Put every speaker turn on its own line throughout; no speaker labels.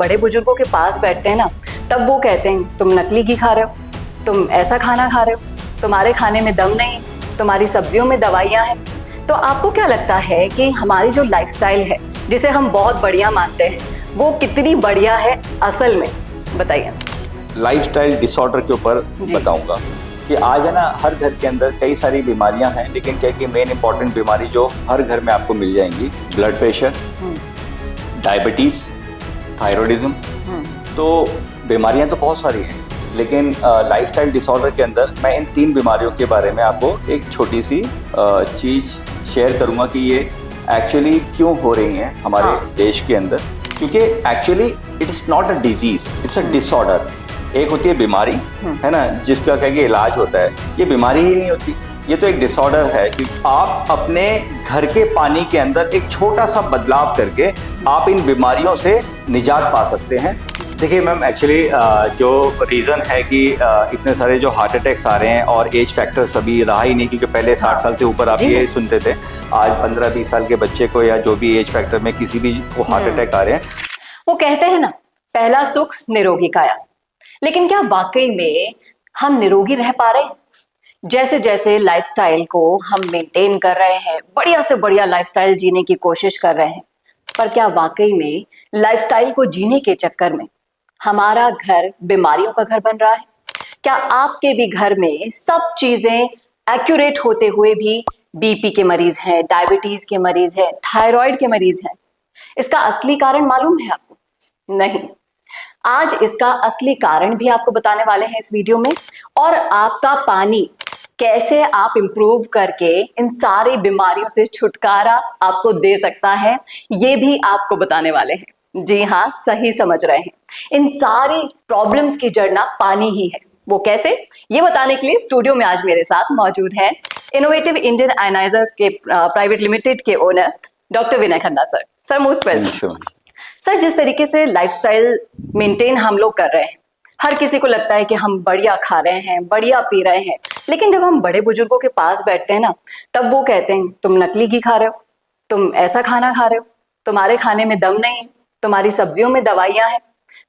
बड़े बुजुर्गों के पास बैठते हैं ना, तब वो कहते हैं तुम नकली घी खा रहे हो, तुम ऐसा खाना खा रहे हो, तुम्हारे खाने में दम नहीं, तुम्हारी सब्जियों में दवाइयाँ हैं। तो आपको क्या लगता है कि हमारी जो लाइफस्टाइल है, जिसे हम बहुत बढ़िया मानते हैं, वो कितनी बढ़िया है असल में? बताइए।
लाइफस्टाइल डिसऑर्डर के ऊपर बताऊंगा कि आज है ना, हर घर के अंदर कई सारी बीमारियां हैं, लेकिन क्या कि मेन इंपॉर्टेंट बीमारी जो हर घर में आपको मिल जाएंगी, ब्लड प्रेशर, डायबिटीज, थायराइडिज्म। तो बीमारियां तो बहुत सारी हैं, लेकिन लाइफस्टाइल डिसऑर्डर के अंदर मैं इन 3 बीमारियों के बारे में आपको एक छोटी सी चीज़ शेयर करूंगा कि ये एक्चुअली क्यों हो रही हैं हमारे देश के अंदर। क्योंकि actually it is not a disease, it's a disorder. एक होती है बीमारी, है ना, जिसका कहीं इलाज होता है। ये बीमारी ही नहीं होती, ये तो एक डिसऑर्डर है कि आप अपने घर के पानी के अंदर एक छोटा सा बदलाव करके आप इन बीमारियों से निजात पा सकते हैं। देखिए मैम, एक्चुअली जो रीज़न है कि इतने सारे जो हार्ट अटैक्स आ रहे हैं और एज फैक्टर सभी रहा ही नहीं, क्योंकि पहले 60 साल से ऊपर आप ये सुनते थे। आज 15-20 साल के बच्चे को या जो भी एज फैक्टर में किसी भी को हार्ट अटैक आ रहे हैं।
वो कहते हैं ना, पहला सुख निरोगी काया। लेकिन क्या वाकई में हम निरोगी रह पा रहे हैं? जैसे जैसे लाइफस्टाइल को हम मेंटेन कर रहे हैं, बढ़िया से बढ़िया लाइफस्टाइल जीने की कोशिश कर रहे हैं, पर क्या वाकई में लाइफस्टाइल को जीने के चक्कर में हमारा घर बीमारियों का घर बन रहा है? क्या आपके भी घर में सब चीजें एक्यूरेट होते हुए भी बीपी के मरीज हैं, डायबिटीज के मरीज हैं, थायराइड के मरीज हैं? इसका असली कारण मालूम है आपको? नहीं। आज इसका असली कारण भी आपको बताने वाले हैं इस वीडियो में, और आपका पानी कैसे आप इंप्रूव करके इन सारी बीमारियों से छुटकारा आपको दे सकता है, ये भी आपको बताने वाले हैं। जी हाँ, सही समझ रहे हैं। इन सारी प्रॉब्लम्स की जड़ ना पानी ही है। वो कैसे, ये बताने के लिए स्टूडियो में आज मेरे साथ मौजूद हैं इनोवेटिव इंडियन आयनाइजर के प्राइवेट लिमिटेड के owner doctor Vinay Khanna sir. Sir most welcome. Sir, जिस तरीके से लाइफस्टाइल मेंटेन हम लोग कर रहे हैं, हर किसी को लगता है कि हम बढ़िया खा रहे हैं, बढ़िया पी रहे हैं, लेकिन जब हम बड़े बुजुर्गों के पास बैठते हैं ना, तब वो कहते हैं तुम नकली घी खा रहे हो, तुम ऐसा खाना खा रहे हो, तुम्हारे खाने में दम नहीं, तुम्हारी सब्जियों में दवाइयां हैं।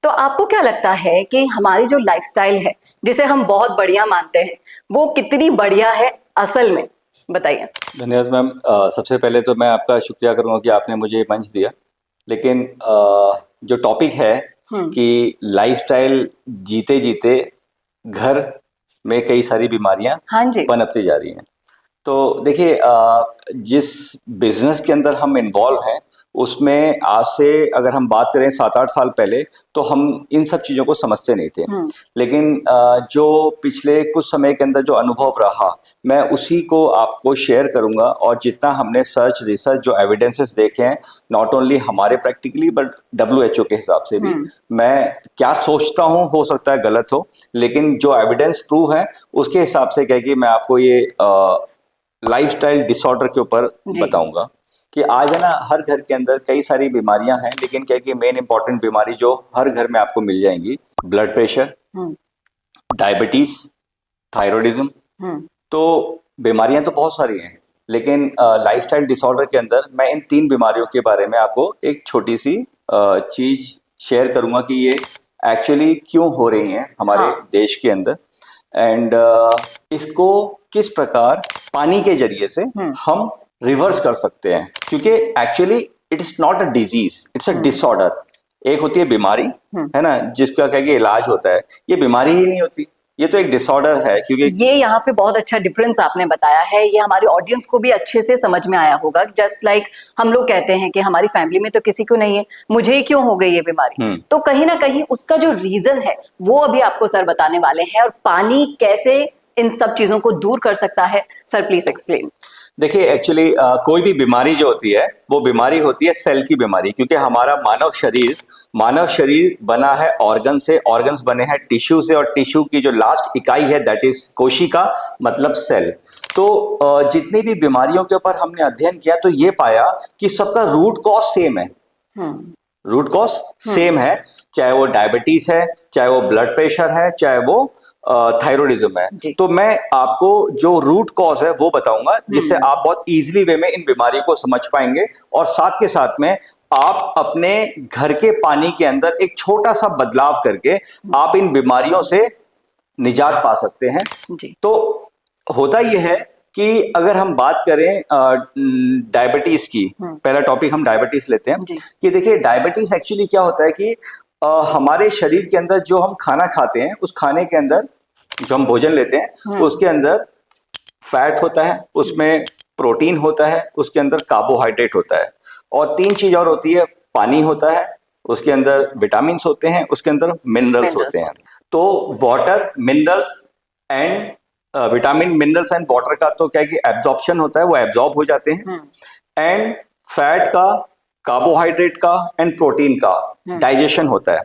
तो आपको क्या लगता है कि हमारी जो लाइफस्टाइल है, जिसे हम बहुत बढ़िया मानते हैं, वो कितनी बढ़िया है असल में? बताइए।
धन्यवाद मैम। सबसे पहले तो मैं आपका शुक्रिया करूँगा कि आपने मुझे मंच दिया। लेकिन जो टॉपिक है कि लाइफस्टाइल जीते जीते घर में कई सारी बीमारियां पनपती जा रही हैं। तो देखिए, जिस बिजनेस के अंदर हम इन्वॉल्व हैं, उसमें आज से अगर हम बात करें 7-8 साल पहले, तो हम इन सब चीज़ों को समझते नहीं थे। लेकिन जो पिछले कुछ समय के अंदर जो अनुभव रहा, मैं उसी को आपको शेयर करूंगा। और जितना हमने रिसर्च जो एविडेंसेस देखे हैं, नॉट ओनली हमारे प्रैक्टिकली बट WHO के हिसाब से भी, मैं क्या सोचता हूँ, हो सकता है गलत हो, लेकिन जो एविडेंस प्रूव है उसके हिसाब से क्या कि मैं आपको ये लाइफस्टाइल डिसऑर्डर के ऊपर बताऊंगा कि आज है ना, हर घर के अंदर कई सारी बीमारियां हैं, लेकिन क्या कि मेन इंपॉर्टेंट बीमारी जो हर घर में आपको मिल जाएंगी, ब्लड प्रेशर, डायबिटीज, थायराइडिज्म। तो बीमारियां तो बहुत सारी हैं, लेकिन लाइफस्टाइल डिसऑर्डर के अंदर मैं इन 3 बीमारियों के बारे में आपको एक छोटी सी चीज शेयर करूंगा कि ये एक्चुअली क्यों हो रही हैं हमारे देश के अंदर, एंड इसको किस प्रकार पानी के जरिए से हम रिवर्स कर सकते हैं। क्योंकि actually it is not a disease, it's a disorder. एक होती है बीमारी, है ना, जिसका कहीं इलाज होता है। ये बीमारी ही नहीं होती, ये तो एक डिसऑर्डर है। क्योंकि
ये यहाँ पे बहुत अच्छा डिफरेंस आपने बताया है, ये हमारी ऑडियंस को भी अच्छे से समझ में आया होगा। जस्ट लाइक हम लोग कहते हैं कि हमारी फैमिली में तो किसी को नहीं है, मुझे ही क्यों हो गई ये बीमारी। तो कहीं ना कहीं उसका जो रीजन है वो अभी आपको सर बताने वाले हैं, और पानी कैसे इन सब चीजों को दूर कर सकता है। Sir please explain.
देखिए, एक्चुअली कोई भी बीमारी जो होती है, वो बीमारी होती है सेल की बीमारी। क्योंकि हमारा मानव शरीर बना है ऑर्गन से, ऑर्गन्स बने हैं टिश्यू से, और टिश्यू की जो लास्ट इकाई है दैट इज कोशिका, मतलब सेल। तो जितनी भी बीमारियों के ऊपर हमने अध्ययन किया, तो ये पाया कि सबका रूट कॉज सेम है। रूट कॉज सेम है, चाहे वो डायबिटीज है, चाहे वो ब्लड प्रेशर है, चाहे वो थायराइडिज्म है।
जी।
तो मैं आपको जो रूट कॉज है वो बताऊंगा, जिससे आप बहुत इजीली वे में इन बीमारियों को समझ पाएंगे, और साथ के साथ में आप अपने घर के पानी के अंदर एक छोटा सा बदलाव करके आप इन बीमारियों से निजात पा सकते हैं।
जी।
तो होता यह है कि अगर हम बात करें डायबिटीज की, पहला टॉपिक हम डायबिटीज लेते हैं।
जी।
कि देखिए डायबिटीज एक्चुअली क्या होता है कि हमारे शरीर के अंदर जो हम खाना खाते हैं, उस खाने के अंदर जो हम भोजन लेते हैं उसके अंदर फैट होता है, उसमें प्रोटीन होता है, उसके अंदर कार्बोहाइड्रेट होता है, और तीन चीज और होती है, पानी होता है, उसके अंदर विटामिन होते हैं, उसके अंदर मिनरल्स होते हैं। तो water, minerals and vitamin, minerals and water का तो क्या है कि एब्जॉर्प्शन होता है, वो एब्जॉर्ब हो जाते हैं, एंड फैट का, कार्बोहाइड्रेट का एंड प्रोटीन का डाइजेशन होता है।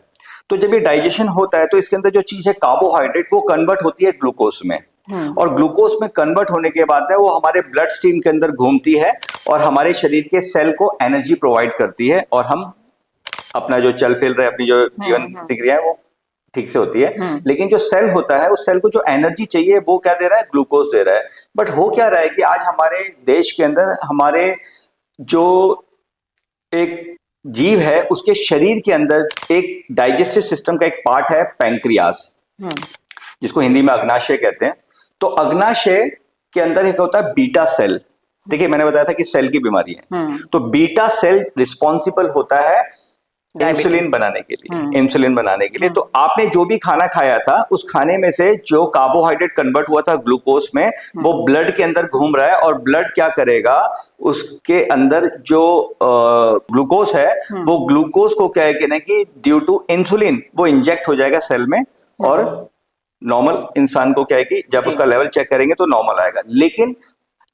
तो जब ये डाइजेशन होता है तो इसके अंदर जो चीज है कार्बोहाइड्रेट, वो कन्वर्ट होती है ग्लूकोज में, और ग्लूकोज में कन्वर्ट होने के बाद है वो हमारे ब्लड स्ट्रीम के अंदर घूमती है और हमारे शरीर के सेल को एनर्जी प्रोवाइड करती है, और हम अपना जो चल फिर रहे, अपनी जो जीवन प्रतिक्रिया है वो ठीक से होती है। लेकिन जो सेल होता है, उस सेल को जो एनर्जी चाहिए वो क्या दे रहा है, ग्लूकोज दे रहा है। बट हो क्या रहा है कि आज हमारे देश के अंदर हमारे जो एक जीव है उसके शरीर के अंदर एक डाइजेस्टिव सिस्टम का एक पार्ट है पैंक्रियास, जिसको हिंदी में अग्नाशय कहते हैं। तो अग्नाशय के अंदर एक होता है बीटा सेल। देखिए मैंने बताया था कि सेल की बीमारी है, तो बीटा सेल रिस्पॉन्सिबल होता है इंसुलिन बनाने के लिए, इंसुलिन बनाने के लिए। तो आपने जो भी खाना खाया था, उस खाने में से जो कार्बोहाइड्रेट कन्वर्ट हुआ था ग्लूकोज में, वो ब्लड के अंदर घूम रहा है, और ब्लड क्या करेगा, उसके अंदर जो ग्लूकोज है, वो ग्लूकोज को क्या है कि ड्यू टू इंसुलिन वो इंजेक्ट हो जाएगा सेल में, और नॉर्मल इंसान को क्या है कि जब उसका लेवल चेक करेंगे तो नॉर्मल आएगा। लेकिन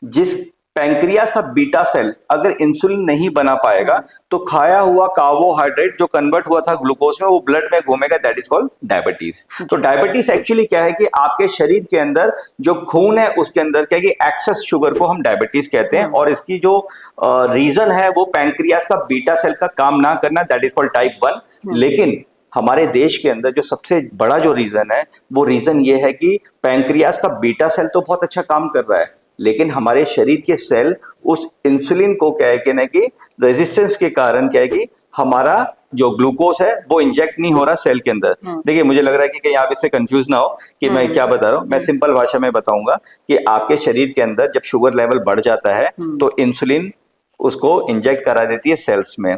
जिस पैंक्रियास का बीटा सेल अगर इंसुलिन नहीं बना पाएगा, तो खाया हुआ कार्बोहाइड्रेट जो कन्वर्ट हुआ था ग्लूकोज में, वो ब्लड में घूमेगा, दैट इज कॉल्ड डायबिटीज। तो डायबिटीज एक्चुअली क्या है कि आपके शरीर के अंदर जो खून है उसके अंदर क्या है कि एक्सेस शुगर को हम डायबिटीज कहते हैं, और इसकी जो रीजन है वो पैंक्रियास का बीटा सेल का काम ना करना, दैट इज कॉल्ड टाइप 1। लेकिन हमारे देश के अंदर जो सबसे बड़ा जो रीजन है, वो रीजन ये है कि पैंक्रियास का बीटा सेल तो बहुत अच्छा काम कर रहा है, लेकिन हमारे शरीर के सेल उस इंसुलिन को क्या है कि रेजिस्टेंस के कारण क्या है कि हमारा जो ग्लूकोज है वो इंजेक्ट नहीं हो रहा सेल के अंदर। देखिए मुझे लग रहा है कि कहीं आप इससे कंफ्यूज ना हो कि मैं क्या बता रहा हूं। मैं सिंपल भाषा में बताऊंगा कि आपके शरीर के अंदर जब शुगर लेवल बढ़ जाता है तो इंसुलिन उसको इंजेक्ट करा देती है सेल्स में,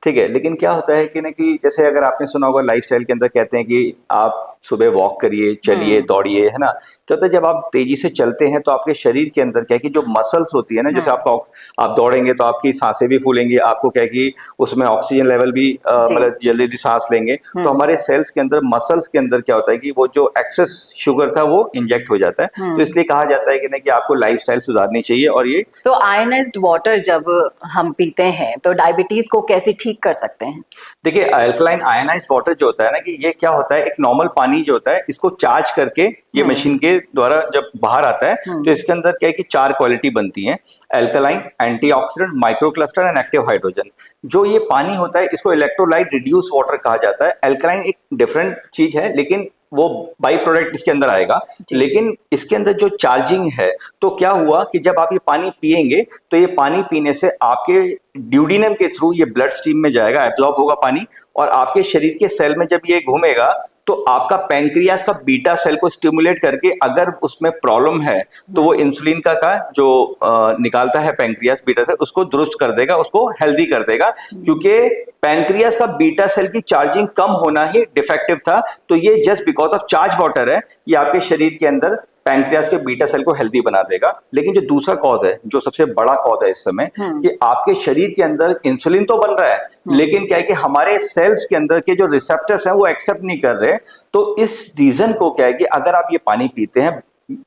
ठीक है। लेकिन क्या होता है कि जैसे अगर आपने सुना होगा लाइफस्टाइल के अंदर कहते हैं कि आप सुबह वॉक करिए, चलिए, दौड़िए, है ना। क्या होता है जब आप तेजी से चलते हैं तो आपके शरीर के अंदर क्या है कि जो मसल्स होती है ना, जैसे आप दौड़ेंगे तो आपकी सांसें भी फूलेंगी, आपको क्या है कि उसमें ऑक्सीजन लेवल भी मतलब जल्दी जल्दी सांस लेंगे। तो हमारे सेल्स के अंदर, मसल्स के अंदर क्या होता है कि वो जो एक्सेस शुगर था वो इंजेक्ट हो जाता है। तो इसलिए कहा जाता है कि आपको लाइफस्टाइल सुधारनी चाहिए। और ये
तो आयनाइज्ड वाटर जब हम पीते हैं तो डायबिटीज को कैसे ठीक कर सकते हैं?
देखिए अल्कलाइन आयनाइज्ड वाटर जो होता है ना, कि ये क्या होता है, एक नॉर्मल पानी जो होता है इसको चार्ज करके ये मशीन के द्वारा जब बाहर आता है तो इसके अंदर क्या है कि 4 क्वालिटी बनती हैं, alkaline, antioxidant, microcluster and active hydrogen. जो ये पानी होता है इसको इलेक्ट्रोलाइट रिड्यूस वाटर कहा जाता है। अल्कलाइन एक डिफरेंट चीज है, लेकिन वो बाई प्रोडक्ट इसके अंदर आएगा। लेकिन इसके अंदर जो चार्जिंग है, तो क्या हुआ कि जब आप ये पानी पिएंगे तो ये पानी पीने से आपके ड्यूडिनम के थ्रू ये ब्लड स्ट्रीम में जाएगा, एब्जॉर्ब होगा पानी, और आपके शरीर के सेल में जब ये घूमेगा तो आपका पैंक्रियास का बीटा सेल को स्टिमुलेट करके, अगर उसमें प्रॉब्लम है तो वो इंसुलिन का जो निकालता है पैंक्रियास बीटा सेल, उसको दुरुस्त कर देगा, उसको हेल्दी कर देगा। क्योंकि पैंक्रियास का बीटा सेल की चार्जिंग कम होना ही डिफेक्टिव था। तो ये just because of charge water है, ये आपके शरीर के अंदर पैंक्रियास के बीटा सेल को हेल्दी बना देगा। लेकिन जो दूसरा कॉज है, जो सबसे बड़ा कॉज है इस समय, कि आपके शरीर के अंदर इंसुलिन तो बन रहा है, लेकिन क्या है कि हमारे सेल्स के अंदर के जो रिसेप्टर्स हैं वो एक्सेप्ट नहीं कर रहे। तो इस रीजन को क्या है कि अगर आप ये पानी पीते हैं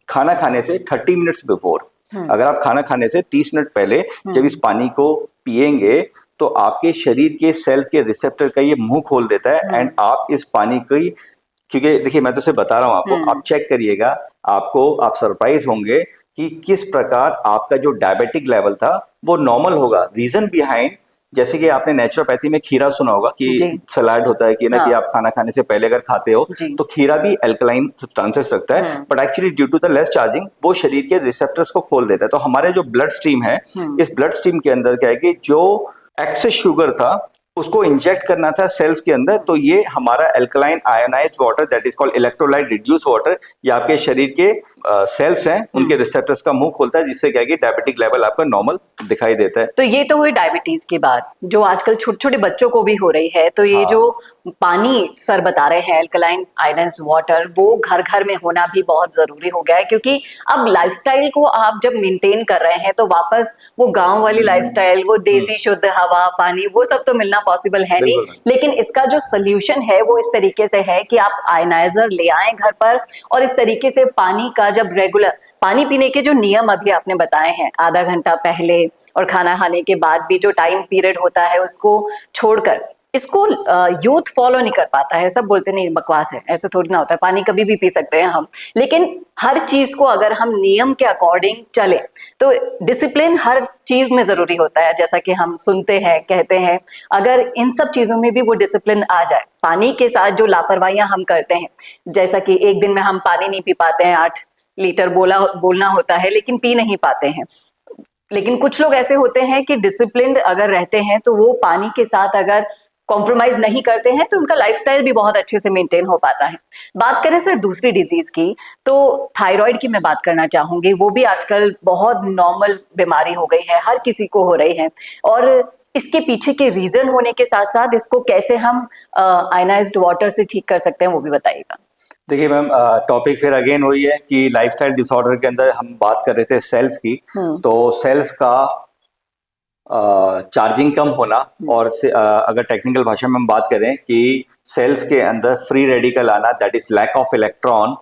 खाना खाने से 30 मिनट्स बिफोर, अगर आप खाना खाने से 30 मिनट पहले जब इस पानी को पिएंगे तो आपके शरीर के सेल के रिसेप्टर का ये मुंह खोल देता है, एंड आप इस पानी की, क्योंकि देखिए मैं तो सिर्फ बता रहा हूं आपको, आप चेक करिएगा, आप सरप्राइज होंगे कि किस प्रकार आपका जो डायबिटिक लेवल था वो नॉर्मल होगा। रीजन बिहाइंड जैसे कि आपने नेचुरोपैथी में खीरा सुना होगा कि
जी।
सलाड होता है कि ना,
हाँ।
कि आप खाना खाने से पहले अगर खाते हो
जी।
तो खीरा भी अल्कलाइन सब्सटेंसेस रखता है, but actually due to the less charging वो शरीर के रिसेप्टर्स को खोल देता है। तो हमारे जो ब्लड स्ट्रीम है, इस ब्लड स्ट्रीम के अंदर क्या है कि जो एक्सेस शुगर था उसको इंजेक्ट करना था सेल्स के अंदर, तो ये हमारा alkaline ionised water that is called electrolyte reduce water, ये आपके शरीर के सेल्स हैं उनके रिसेप्टर्स का मुंह खोलता है, जिससे क्या है कि डायबिटिक लेवल आपका नॉर्मल दिखाई देता है।
तो ये तो हुई डायबिटीज की बात, जो आजकल छोटे छोटे बच्चों को भी हो रही है। तो ये
हाँ।
जो पानी सर बता रहे हैं अल्कलाइन आयोनाइज्ड वाटर, वो घर घर में होना भी बहुत जरूरी हो गया है, क्योंकि अब लाइफस्टाइल को आप जब मेंटेन कर रहे हैं तो वापस वो गांव वाली लाइफस्टाइल, वो देसी शुद्ध हवा पानी, वो सब तो मिलना पॉसिबल है नहीं। लेकिन इसका जो सोल्यूशन है वो इस तरीके से है कि आप आयनाइजर ले आए घर पर, और इस तरीके से पानी का जब रेगुलर पानी पीने के जो नियम अभी आपने बताए हैं, आधा घंटा पहले और खाना खाने के बाद भी जो टाइम पीरियड होता है उसको छोड़कर, इसको यूथ फॉलो नहीं कर पाता है। सब बोलते नहीं बकवास है, ऐसे थोड़ी ना होता है, पानी कभी भी पी सकते हैं हम। लेकिन हर चीज को अगर हम नियम के अकॉर्डिंग चले तो डिसिप्लिन हर चीज में जरूरी होता है। जैसा कि हम सुनते हैं, कहते हैं, अगर इन सब चीजों में भी वो डिसिप्लिन आ जाए, पानी के साथ जो लापरवाहियां हम करते हैं, जैसा कि एक दिन में हम पानी नहीं पी पाते हैं, 8 लीटर बोलना होता है लेकिन पी नहीं पाते हैं। लेकिन कुछ लोग ऐसे होते हैं कि डिसिप्लिन्ड अगर रहते हैं तो वो पानी के साथ अगर कॉम्प्रोमाइज नहीं करते हैं तो उनका लाइफस्टाइल भी बहुत अच्छे से मेंटेन हो पाता है। बात करें सर दूसरी डिजीज की, तो थायराइड की मैं बात करना चाहूंगी। वो भी आजकल बहुत नॉर्मल बीमारी हो गई है, हर किसी को हो रही है, और इसके पीछे के रीजन होने के साथ साथ इसको कैसे हम आयनाइज्ड वाटर से ठीक कर सकते हैं, वो भी बताइएगा।
देखिए मैम, टॉपिक फिर अगेन वही है कि लाइफस्टाइल डिसऑर्डर के अंदर हम बात कर रहे थे सेल्स की। तो सेल्स का चार्जिंग कम होना, और अगर टेक्निकल भाषा में हम बात करें कि सेल्स के अंदर फ्री रेडिकल आना, that is lack of electron,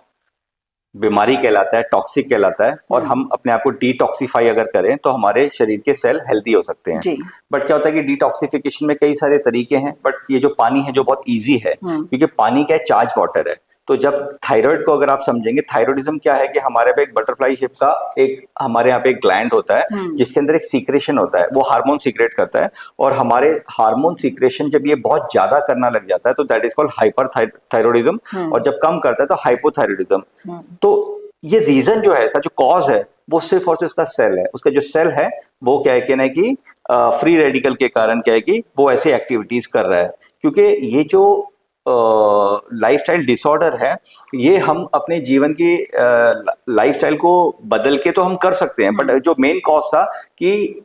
बीमारी कहलाता है, टॉक्सिक कहलाता है। और हम अपने आप को डिटॉक्सिफाई अगर करें तो हमारे शरीर के सेल हेल्दी हो सकते हैं। बट क्या होता है कि डिटॉक्सिफिकेशन में कई सारे तरीके हैं, बट ये जो पानी है जो बहुत इजी है, क्योंकि पानी क्या है, चार्ज वाटर है। तो जब थायराइड को अगर आप समझेंगे, थायराइडिज्म क्या है कि हमारे पे एक बटरफ्लाई शेप का एक हमारे यहाँ पे एक ग्लैंड होता है जिसके अंदर एक सीक्रेशन होता है, वो हार्मोन सीक्रेट करता है। और हमारे हार्मोन सीक्रेशन जब ये बहुत ज्यादा करना लग जाता है तो that is called hyper thyroidism, और जब कम करता है तो हाइपोथायराइडिज्म। तो ये रीजन जो है, इसका जो कॉज है, वो सिर्फ और सिर्फ उसका सेल है। उसका जो सेल है वो क्या है कि ना कि फ्री रेडिकल के कारण क्या है कि वो ऐसी एक्टिविटीज कर रहा है। क्योंकि ये जो लाइफस्टाइल डिसऑर्डर है, ये हम अपने जीवन की लाइफस्टाइल को बदल के तो हम कर सकते हैं, बट जो मेन कॉज था कि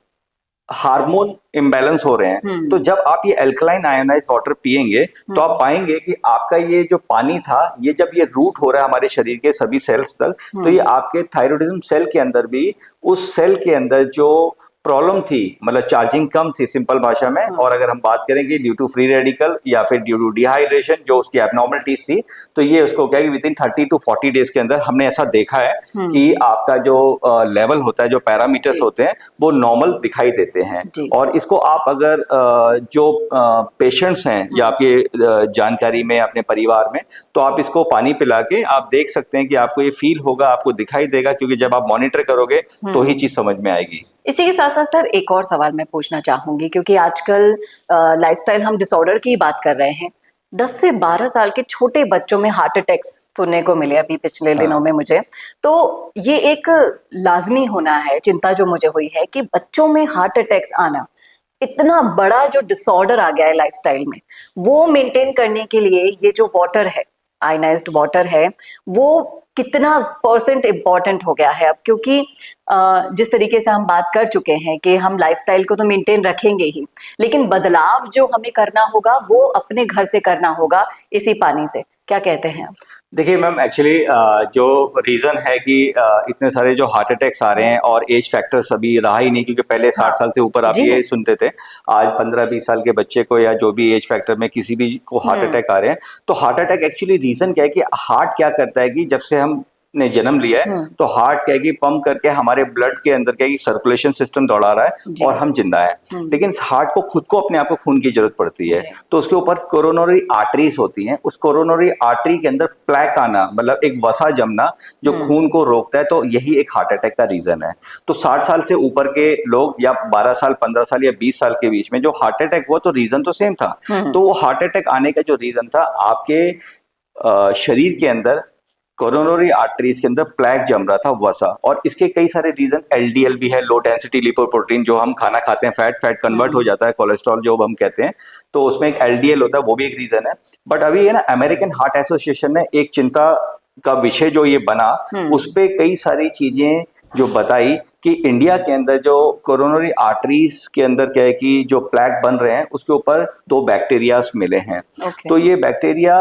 हार्मोन इम्बैलेंस हो रहे हैं। तो जब आप ये अल्कलाइन आयोनाइज्ड वाटर पिएंगे तो आप पाएंगे कि आपका ये जो पानी था, ये जब ये रूट हो रहा है हमारे शरीर के सभी सेल्स तक, तो ये आपके थायराइडिज्म सेल के अंदर भी, उस सेल के अंदर जो प्रॉब्लम थी, मतलब चार्जिंग कम थी सिंपल भाषा में, और अगर हम बात करें कि ड्यू टू फ्री रेडिकल या फिर ड्यू टू डिहाइड्रेशन जो उसकी एबनॉर्मलिटीज थी, तो ये उसको क्या है, विद इन 30 to 40 डेज के अंदर हमने ऐसा देखा है कि आपका जो लेवल होता है, जो पैरामीटर्स होते हैं, वो नॉर्मल दिखाई देते हैं। और इसको आप अगर जो पेशेंट्स हैं या आपके जानकारी में, अपने परिवार में, तो आप इसको पानी पिला के आप देख सकते हैं कि आपको ये फील होगा, आपको दिखाई देगा, क्योंकि जब आप मॉनिटर करोगे तो ही चीज समझ में आएगी।
इसी के साथ साथ सर एक और सवाल मैं पूछना चाहूंगी, क्योंकि आजकल लाइफस्टाइल हम डिसऑर्डर की बात कर रहे हैं। 10 से 12 साल के छोटे बच्चों में हार्ट अटैक्स सुनने को मिले अभी पिछले दिनों में मुझे। तो ये एक लाजमी होना है, चिंता जो मुझे हुई है कि बच्चों में हार्ट अटैक्स आना, इतना बड़ा जो डिसऑर्डर आ गया है लाइफस्टाइल में, वो मेंटेन करने के लिए ये जो वाटर है, आयनाइज्ड वाटर है, वो कितना परसेंट इम्पोर्टेंट हो गया है अब। क्योंकि जिस तरीके से हम बात कर चुके हैं कि हम लाइफस्टाइल को तो मेंटेन रखेंगे ही, लेकिन बदलाव जो हमें करना होगा वो अपने घर से करना होगा, इसी पानी से। क्या कहते हैं आप?
देखिए मैम, एक्चुअली जो रीजन है कि इतने सारे जो हार्ट अटैक्स आ रहे हैं, और एज फैक्टर्स अभी रहा ही नहीं, क्योंकि पहले 60 साल से ऊपर आप ये सुनते थे, आज 15-20 साल के बच्चे को या जो भी एज फैक्टर में किसी भी को हार्ट अटैक आ रहे हैं। तो हार्ट अटैक एक्चुअली रीजन क्या है कि हार्ट क्या करता है कि जब से हम ने जन्म लिया है तो हार्ट क्या है कि पंप करके हमारे ब्लड के अंदर क्या है कि सर्कुलेशन सिस्टम दौड़ा रहा है और हम जिंदा है। लेकिन हार्ट को खुद को अपने आप को खून की जरूरत पड़ती है, तो उसके ऊपर कोरोनरी आर्टरीज होती हैं। उस कोरोनरी आर्टरी के अंदर प्लैक आना, मतलब एक वसा जमना जो खून को रोकता है, तो यही एक हार्ट अटैक का रीजन है। तो 60 साल से ऊपर के लोग या 12 साल, 15 साल या 20 साल के बीच में जो हार्ट अटैक हुआ, तो रीजन तो सेम था। तो वो हार्ट अटैक आने का जो रीजन था, आपके शरीर के अंदर कोरोनरी आर्टरीज के अंदर प्लैक जम रहा था, वसा। और इसके कई सारे रीजन, एलडीएल भी है, लो डेंसिटी लिपोप्रोटीन, जो हम खाना खाते हैं फैट कन्वर्ट हो जाता है कोलेस्ट्रॉल जो हम कहते हैं, तो उसमें एक एलडीएल होता है, वो भी एक रीजन है। बट अभी है ना, अमेरिकन हार्ट एसोसिएशन ने एक चिंता का विषय जो ये बना, उस पे कई सारी चीजें जो बताई कि इंडिया के अंदर जो कोरोनरी आर्टरीज के अंदर क्या है कि जो प्लैक बन रहे हैं, उसके ऊपर 2 बैक्टीरियाज मिले हैं। तो ये बैक्टीरिया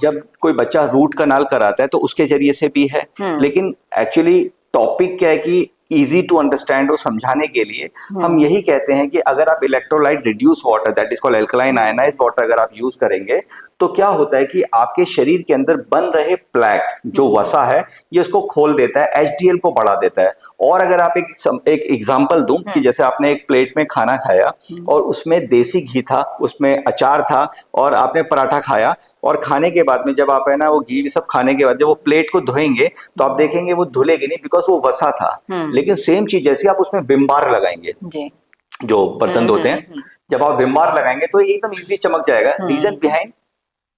जब कोई बच्चा रूट कनाल कराता है तो उसके जरिए से भी है, लेकिन एक्चुअली टॉपिक क्या है कि इजी टू अंडरस्टैंड, वो समझाने के लिए हम यही कहते हैं कि अगर आप electrolyte reduce water, that is called alkaline ionised water, अगर आप यूज करेंगे तो क्या होता है कि आपके शरीर के अंदर बन रहे प्लैक जो वसा है, ये उसको खोल देता है, एचडीएल को बढ़ा देता है। और अगर आप एक एग्जांपल दूं कि जैसे आपने एक प्लेट में खाना खाया और उसमें देसी घी था, उसमें अचार था और आपने पराठा खाया, और खाने के बाद में जब आप है ना वो घी सब खाने के बाद जब वो प्लेट को धोएंगे तो आप देखेंगे वो धुलेगी नहीं, बिकॉज वो वसा था। लेकिन सेम चीज जैसे आप उसमें विम बार लगाएंगे, जो बर्तन धोते हैं, जब आप विम बार लगाएंगे तो एकदम इजीली चमक जाएगा। रीजन बिहाइंड,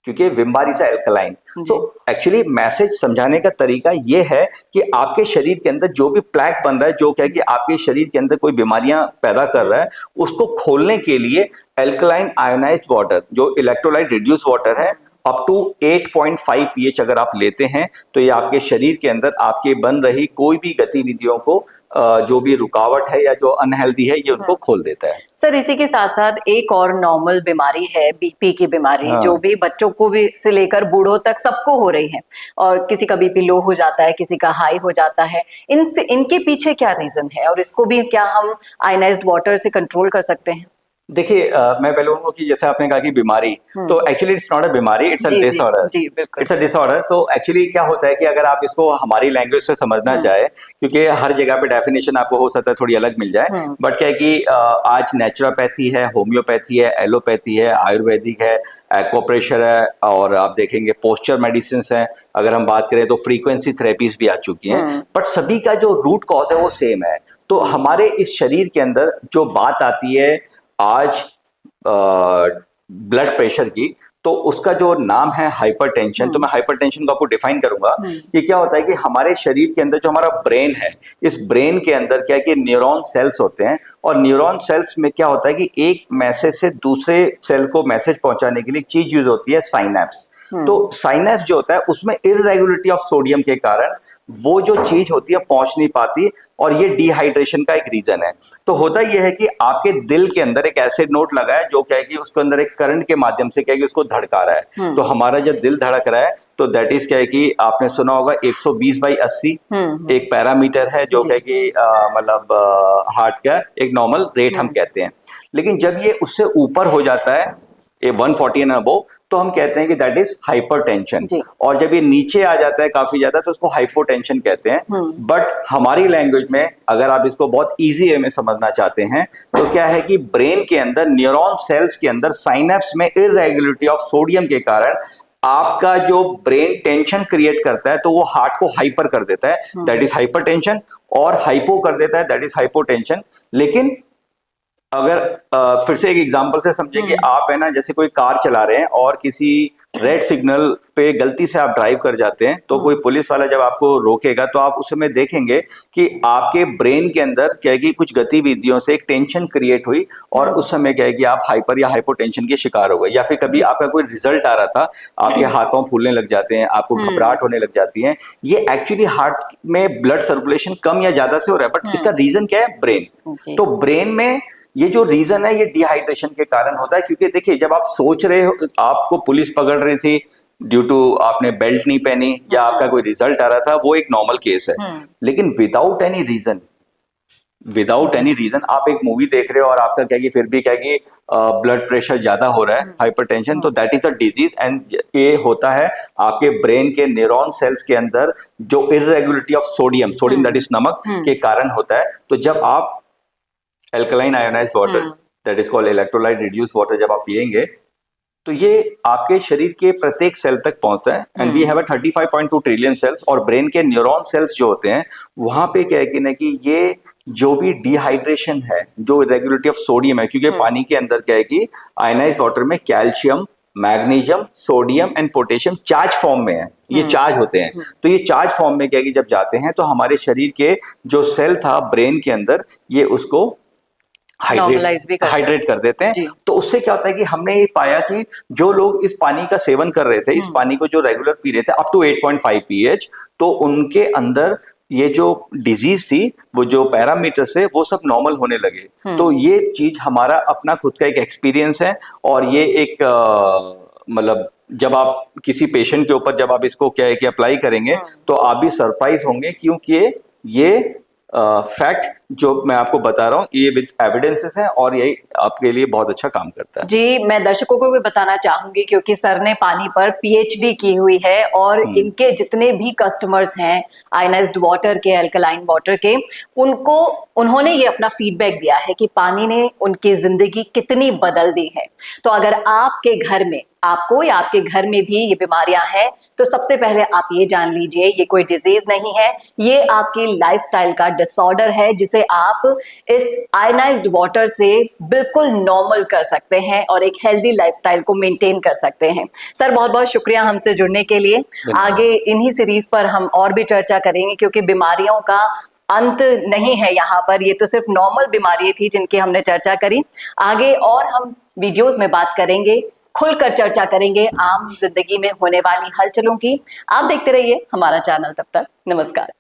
क्योंकि विम बार इज एल्कलाइन। तो एक्चुअली मैसेज समझाने का तरीका ये है कि आपके शरीर के अंदर जो भी प्लैक बन रहा है, जो क्या है कि आपके शरीर के अंदर कोई बीमारियां पैदा कर रहा है, उसको खोलने के लिए एल्कलाइन आयोनाइज्ड वाटर, जो इलेक्ट्रोलाइट रिड्यूस वाटर है, अप टू 8.5 pH अगर आप लेते हैं, तो ये आपके शरीर के अंदर आपके बन रही कोई भी गतिविधियों को, जो भी रुकावट है या जो अनहेल्दी है, ये उनको खोल देता है।
सर, इसी के साथ साथ एक और नॉर्मल बीमारी है, बीपी की बीमारी, जो भी बच्चों को भी से लेकर बूढ़ों तक सबको हो रही है, और किसी का बीपी लो हो जाता है, किसी का हाई हो जाता है। इनके पीछे क्या रीजन है, और इसको भी क्या हम आयनाइज्ड वाटर से कंट्रोल कर सकते हैं?
देखिए, मैं पहले बोलूंगा कि जैसे आपने कहा कि बीमारी, तो एक्चुअली इट्स नॉट अ बीमारी, it's a disorder. It's a disorder. तो एक्चुअली क्या होता है कि अगर आप इसको हमारी लैंग्वेज से समझना चाहे, क्योंकि हर जगह पे डेफिनेशन आपको हो सकता है थोड़ी अलग मिल जाए, बट क्या है कि आज नेचुरोपैथी है, होम्योपैथी है, एलोपैथी है, आयुर्वेदिक है, एक्वाप्रेशर है, और आप देखेंगे पोस्चर मेडिसिन है। अगर हम बात करें तो फ्रीक्वेंसी थेरेपीज भी आ चुकी हैं, बट सभी का जो रूट कॉज है वो सेम है। तो हमारे इस शरीर के अंदर जो बात आती है आज ब्लड प्रेशर की, तो उसका जो नाम है हाइपरटेंशन। तो मैं हाइपरटेंशन को आपको डिफाइन करूंगा कि क्या होता है कि हमारे शरीर के अंदर जो हमारा ब्रेन है, इस ब्रेन के अंदर क्या है कि न्यूरॉन सेल्स होते हैं, और न्यूरॉन सेल्स में क्या होता है कि एक मैसेज से दूसरे सेल को मैसेज पहुंचाने के लिए चीज यूज होती है साइनेप्स। तो साइनेप्स जो होता है उसमें इरेगुलरिटी ऑफ सोडियम के कारण वो जो चीज होती है पहुंच नहीं पाती, और ये डिहाइड्रेशन का एक रीजन है। तो होता यह है कि आपके दिल के अंदर एक एसिड नोट लगा है, जो क्या है कि उसके अंदर एक करंट के माध्यम से क्या है कि उसको धड़का रहा है। तो हमारा जब दिल धड़क रहा है, तो दैट इज क्या है कि आपने सुना होगा 120/80 एक पैरामीटर है, जो क्या है कि मतलब हार्ट का एक नॉर्मल रेट हम कहते हैं। लेकिन जब ये उससे ऊपर हो जाता है 140 एंड अबव, तो हम कहते हैं कि दैट इज हाइपरटेंशन। और जब ये नीचे आ जाता है काफी ज्यादा, तो उसको हाइपोटेंशन कहते हैं। बट हमारी लैंग्वेज में अगर आप इसको बहुत इजी वे में समझना चाहते हैं, तो क्या है कि ब्रेन के अंदर न्यूरॉन सेल्स के अंदर साइनेप्स में इरेगुलरिटी ऑफ सोडियम के कारण आपका जो ब्रेन टेंशन क्रिएट करता है, तो वो हार्ट को हाइपर कर देता है, दैट इज हाइपरटेंशन, और हाइपो कर देता है, दैट इज हाइपोटेंशन। लेकिन अगर फिर से एक एग्जांपल से समझें कि आप है ना, जैसे कोई कार चला रहे हैं और किसी रेड सिग्नल पे गलती से आप ड्राइव कर जाते हैं, तो कोई पुलिस वाला जब आपको रोकेगा, तो आप उस समय देखेंगे कि आपके ब्रेन के अंदर क्या है कि कुछ गतिविधियों से एक टेंशन क्रिएट हुई, और उस समय क्या है कि आप हाइपर या हाइपोटेंशन के शिकार हो गए। या फिर कभी आपका कोई रिजल्ट आ रहा था, आपके हाथों फूलने लग जाते हैं, आपको घबराहट होने लग जाती है। ये एक्चुअली हार्ट में ब्लड सर्कुलेशन कम या ज्यादा से हो रहा है, बट इसका रीजन क्या है? ब्रेन। तो ब्रेन में ये जो रीजन है, ये डिहाइड्रेशन के कारण होता है। क्योंकि देखिए, जब आप सोच रहे हो, आपको पुलिस पकड़ रही थी ड्यू टू आपने बेल्ट नहीं पहनी, या आपका कोई रिजल्ट आ रहा था, वो एक नॉर्मल केस है। लेकिन without any reason without any reason आप एक मूवी देख रहे हो और आपका क्या कि फिर भी क्या कि ब्लड प्रेशर ज्यादा हो रहा है, हाइपरटेंशन, तो that is a disease. And ये होता है आपके ब्रेन के न्यूरॉन सेल्स के अंदर जो irregularity of sodium, sodium that is नमक के कारण होता है। तो जब आप alkaline ionised water, that is called electrolyte reduce water, जब आप पिएंगे तो ये आपके शरीर के प्रत्येक सेल तक पहुंचता है। And we have a 35.2 trillion cells, और ब्रेन के न्यूरॉन सेल्स जो होते हैं वहां पे क्या है कि ना कि ये जो भी डिहाइड्रेशन है, जो रेगुलेटरी ऑफ सोडियम है, क्योंकि पानी के अंदर क्या है कि आयनाइज्ड वाटर में calcium, magnesium, sodium and potassium charge form में है, ये चार्ज होते हैं। तो ये चार्ज फॉर्म में क्या है कि जब जाते हैं तो हमारे शरीर के जो सेल था ब्रेन के अंदर, ये उसको हाइड्रेट कर देते हैं। तो उससे क्या होता है कि हमने ये पाया कि जो लोग इस पानी का सेवन कर रहे थे, इस पानी को जो रेगुलर पी रहे थे अप टू 8.5 pH, तो उनके अंदर ये जो डिजीज थी, वो जो पैरामीटर्स है वो सब नॉर्मल होने लगे। तो ये चीज हमारा अपना खुद का एक एक्सपीरियंस है, और ये एक मतलब जब आप किसी पेशेंट के ऊपर जब आप इसको क्या है कि अप्लाई करेंगे तो आप भी सरप्राइज होंगे, क्योंकि ये फैक्ट जो मैं आपको बता रहा हूँ ये विद एविडेंसेस हैं, और यही आपके लिए बहुत अच्छा काम करता है।
जी, मैं दर्शकों को भी बताना चाहूंगी, क्योंकि सर ने पानी पर पीएचडी की हुई है और इनके जितने भी कस्टमर्स हैं आयनाइज्ड वाटर के, अल्कलाइन वाटर के, उन्होंने ये अपना फीडबैक दिया है कि पानी ने उनकी जिंदगी कितनी बदल दी है। तो अगर आपके घर में, आपको या आपके घर में भी ये बीमारियां हैं, तो सबसे पहले आप ये जान लीजिए ये कोई डिजीज नहीं है, ये आपकी लाइफस्टाइल का डिसऑर्डर है, जिसे आप इस आयनाइज्ड वाटर से बिल्कुल नॉर्मल कर सकते हैं और एक हेल्दी लाइफस्टाइल को मेंटेन कर सकते हैं। सर बहुत बहुत शुक्रिया हमसे जुड़ने के लिए। आगे इन्हीं सीरीज पर हम और भी चर्चा करेंगे, क्योंकि बीमारियों का अंत नहीं है यहाँ पर, ये तो सिर्फ नॉर्मल बीमारी थी जिनकी हमने चर्चा करी। आगे और हम वीडियोस में बात करेंगे, खुलकर चर्चा करेंगे आम जिंदगी में होने वाली हलचलों की। आप देखते रहिए हमारा चैनल, तब तक नमस्कार।